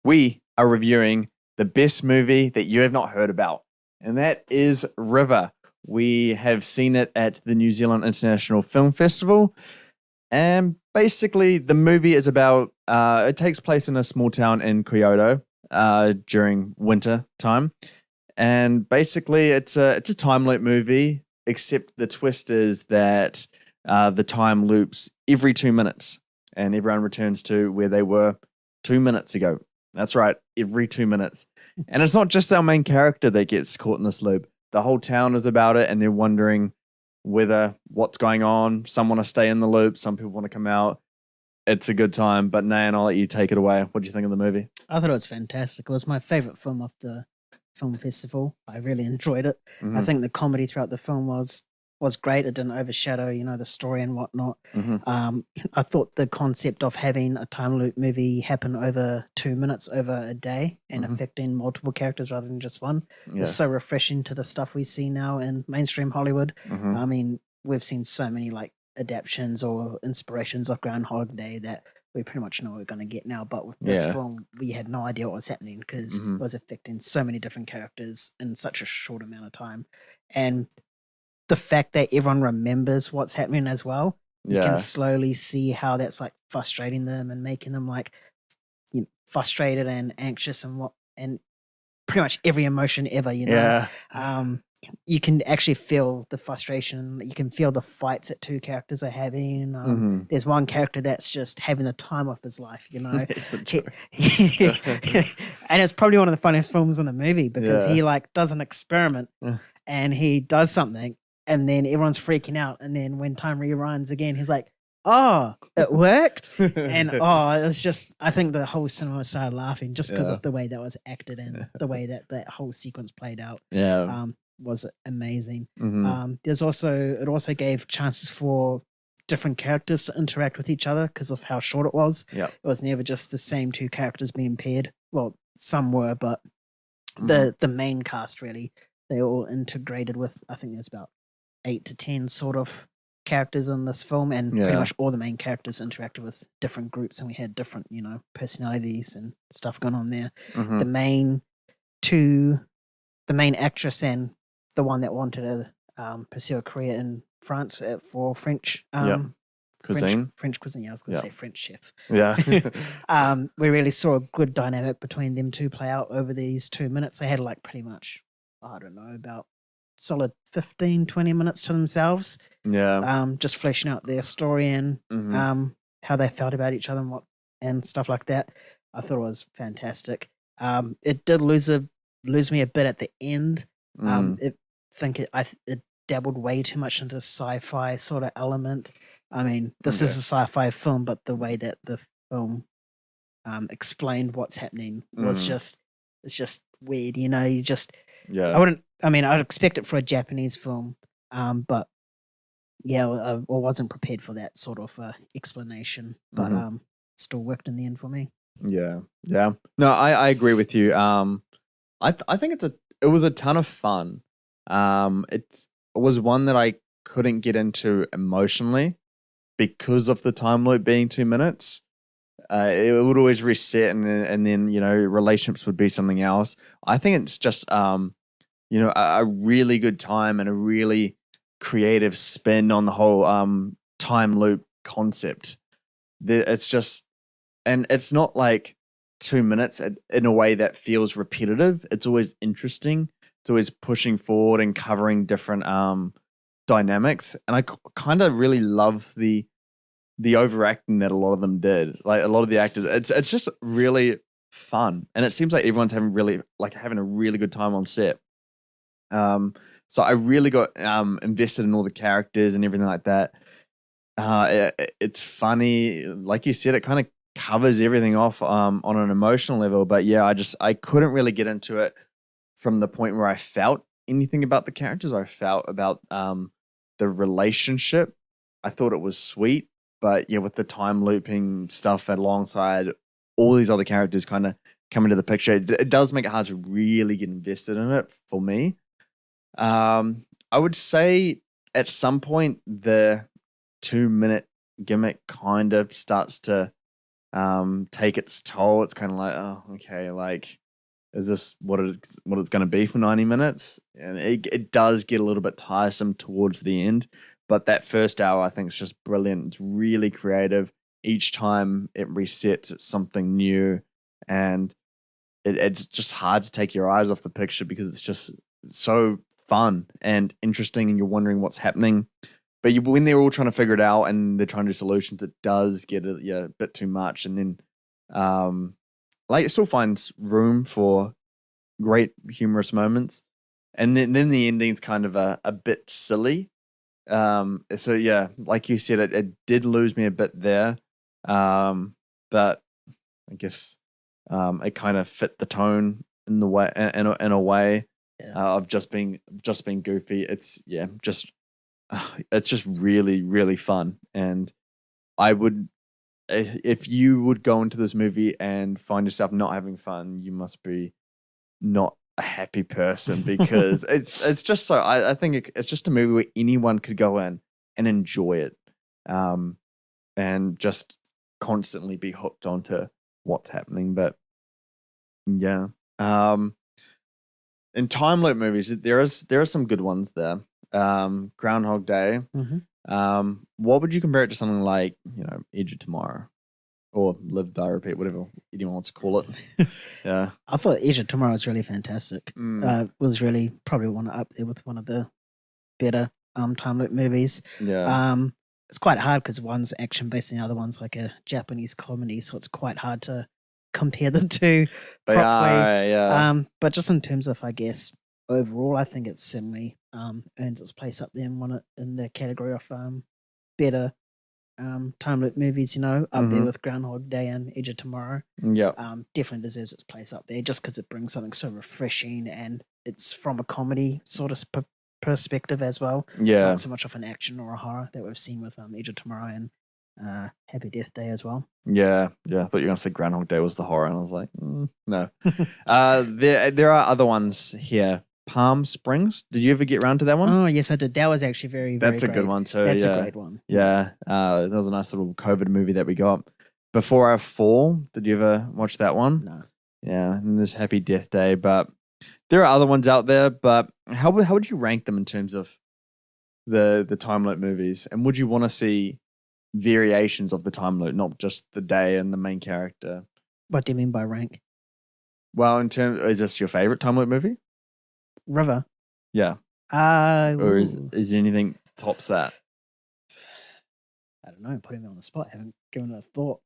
we are reviewing the best movie that you have not heard about, and that is River. We have seen it at the New Zealand International Film Festival, and basically the movie is about, it takes place in a small town in Kyoto during winter time, and basically it's a time loop movie, except the twist is that the time loops every 2 minutes, and everyone returns to where they were 2 minutes ago. That's right, every 2 minutes. And it's not just our main character that gets caught in this loop. The whole town is about it, and they're wondering what's going on. Some want to stay in the loop, some people want to come out. It's a good time. But Nan, I'll let you take it away. What do you think of the movie? I thought it was fantastic. It was my favorite film of the film festival. I really enjoyed it. Mm-hmm. I think the comedy throughout the film was great. It didn't overshadow, the story and whatnot. Mm-hmm. I thought the concept of having a time loop movie happen over 2 minutes over a day and affecting multiple characters rather than just one was so refreshing to the stuff we see now in mainstream Hollywood. I mean, we've seen so many like adaptations or inspirations of Groundhog Day that we pretty much know what we're going to get now. But with this film, we had no idea what was happening because it was affecting so many different characters in such a short amount of time. And the fact that everyone remembers what's happening as well, you can slowly see how that's like frustrating them and making them like frustrated and anxious and pretty much every emotion ever, you can actually feel the frustration. You can feel the fights that two characters are having. There's one character that's just having the time of his life, and it's probably one of the funniest films in the movie because he like does an experiment and he does something and then everyone's freaking out, and then when time rewinds again, he's like, "Oh, it worked!" And it's just, I think the whole cinema started laughing just because of the way that was acted and the way that whole sequence played out. Was amazing. It also gave chances for different characters to interact with each other because of how short it was. It was never just the same two characters being paired. Well, some were, but the main cast really, they all integrated with, I think there's about 8 to 10 sort of characters in this film, and pretty much all the main characters interacted with different groups, and we had different personalities and stuff going on there. The main actress and the one that wanted to pursue a career in France for French cuisine. French cuisine. I was going to say French chef. We really saw a good dynamic between them two play out over these 2 minutes. They had like pretty much, I don't know, about solid 15, 20 minutes to themselves. Just fleshing out their story and how they felt about each other and stuff like that. I thought it was fantastic. It did lose me a bit at the end. It dabbled way too much into the sci-fi sort of element. I mean, this is a sci-fi film, but the way that the film explained what's happening was it's just weird. I'd expect it for a Japanese film, but I wasn't prepared for that sort of explanation. But still worked in the end for me. No, I agree with you. I think it was a ton of fun. It was one that I couldn't get into emotionally because of the time loop being 2 minutes. It would always reset, and then relationships would be something else. I think it's just a really good time and a really creative spin on the whole time loop concept. It's just, and it's not like 2 minutes in a way that feels repetitive. It's always interesting. It's always pushing forward and covering different dynamics. And I kind of really love the overacting that a lot of them did. Like a lot of the actors, it's just really fun, and it seems like everyone's having a really good time on set. So I really got invested in all the characters and everything like that. It's funny, like you said, it kind of covers everything off on an emotional level. But I couldn't really get into it from the point where I felt anything about the characters. I felt about the relationship. I thought it was sweet, but with the time looping stuff alongside all these other characters kind of come into the picture, it does make it hard to really get invested in it for me. I would say at some point the 2 minute gimmick kind of starts to take its toll. It's kind of like, oh, okay, like, is this what it's going to be for 90 minutes? And it does get a little bit tiresome towards the end, but that first hour I think is just brilliant. It's really creative. Each time it resets, it's something new, and it's just hard to take your eyes off the picture because it's just so fun and interesting, and you're wondering what's happening. But when they're all trying to figure it out and they're trying to do solutions, it does get a bit too much. And then, like, it still finds room for great humorous moments. And then the ending's kind of a bit silly. So yeah, like you said, it did lose me a bit there. But I guess it kind of fit the tone in the way in a way of just being goofy. It's just really, really fun. And I would, if you would go into this movie and find yourself not having fun, you must be not a happy person, because it's just so, I think it's just a movie where anyone could go in and enjoy it, and just constantly be hooked onto what's happening. But yeah, in time loop movies, there are some good ones there. Groundhog Day. What would you compare it to? Something like, Edge of Tomorrow, or Live Die Repeat, whatever anyone wants to call it. Yeah, I thought Edge of Tomorrow was really fantastic. Was really probably up there with one of the better time loop movies. Yeah. It's quite hard because one's action based and the other one's like a Japanese comedy, so it's quite hard to compare the two properly. Yeah. But just in terms of, I guess, overall, I think it certainly earns its place up there in the category of better time loop movies. Up there with Groundhog Day and Edge of Tomorrow. Yeah. Definitely deserves its place up there, just because it brings something so refreshing, and it's from a comedy sort of perspective as well. Yeah. Not so much of an action or a horror that we've seen with Edge of Tomorrow and Happy Death Day as well. Yeah. I thought you were going to say Groundhog Day was the horror, and I was like, no. There are other ones here. Palm Springs. Did you ever get around to that one? Oh, yes, I did. That was actually very That's very a good one too. That's a great one. Yeah. That was a nice little COVID movie that we got. Before I Fall. Did you ever watch that one? No. Yeah. And there's Happy Death Day, but there are other ones out there. But how would you rank them in terms of the time loop movies? And would you want to see variations of the time loop, not just the day and the main character? What do you mean by rank? Well, is this your favorite time loop movie? River. Yeah. Or is anything tops that? I don't know. Putting me on the spot. I haven't given it a thought.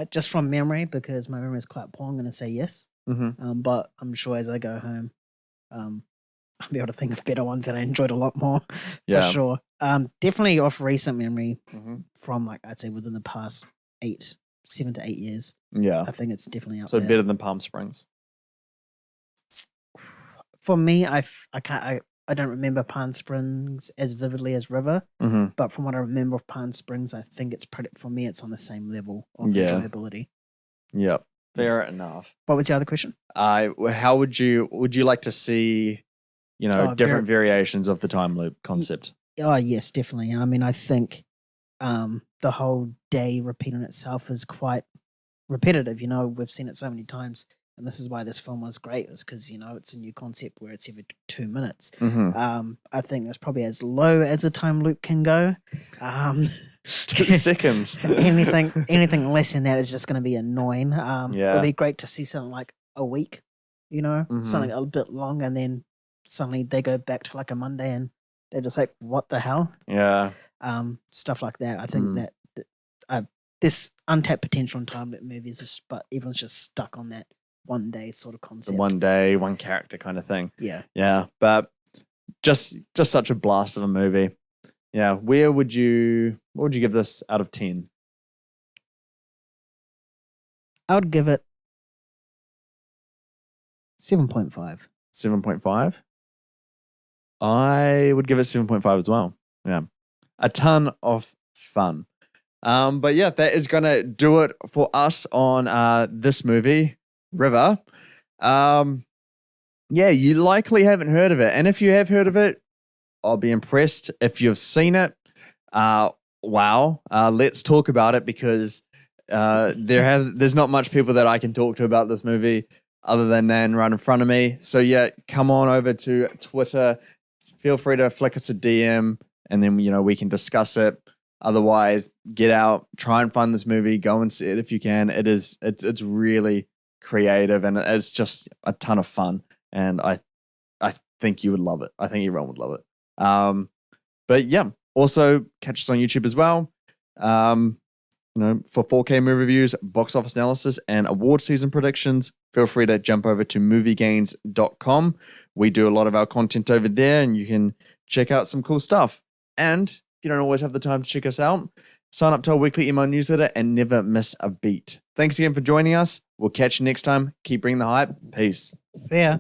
Just from memory, because my memory is quite poor, I'm going to say yes. But I'm sure as I go home, I'll be able to think of better ones that I enjoyed a lot more. For sure. Definitely off recent memory, from like I'd say within the past 7 to 8 years. Yeah. I think it's definitely up there. So better than Palm Springs. For me, I don't remember Palm Springs as vividly as River, but from what I remember of Palm Springs, I think it's for me, it's on the same level of enjoyability. Yep, fair enough. What was the other question? How would you like to see, different variations of the time loop concept? Oh yes, definitely. I mean, I think the whole day repeating itself is quite repetitive. We've seen it so many times. And this is why this film was great, is because, it's a new concept where it's every 2 minutes. I think that's probably as low as a time loop can go. 2 seconds. anything less than that is just going to be annoying. It'd be great to see something like a week, something a bit long, and then suddenly they go back to like a Monday and they're just like, what the hell? Yeah. Stuff like that. I think that this untapped potential in time loop movies, but everyone's just stuck on that one day sort of concept. The one day, one character kind of thing. Yeah. But just such a blast of a movie. Yeah. What would you give this out of 10? I would give it 7.5. 7.5? I would give it 7.5 as well. Yeah. A ton of fun. But yeah, that is going to do it for us on this movie, River. You likely haven't heard of it. And if you have heard of it, I'll be impressed. If you've seen it, wow. Let's talk about it, because There's not much people that I can talk to about this movie other than Nan right in front of me. So yeah, come on over to Twitter. Feel free to flick us a DM, and then we can discuss it. Otherwise, get out, try and find this movie, go and see it if you can. It's really creative, and it's just a ton of fun. And I think you would love it. I think everyone would love it. But yeah, also catch us on YouTube as well. For 4K movie reviews, box office analysis, and award season predictions, feel free to jump over to moviegains.com. We do a lot of our content over there, and you can check out some cool stuff. And if you don't always have the time to check us out, sign up to our weekly email newsletter and never miss a beat. Thanks again for joining us. We'll catch you next time. Keep bringing the hype. Peace. See ya.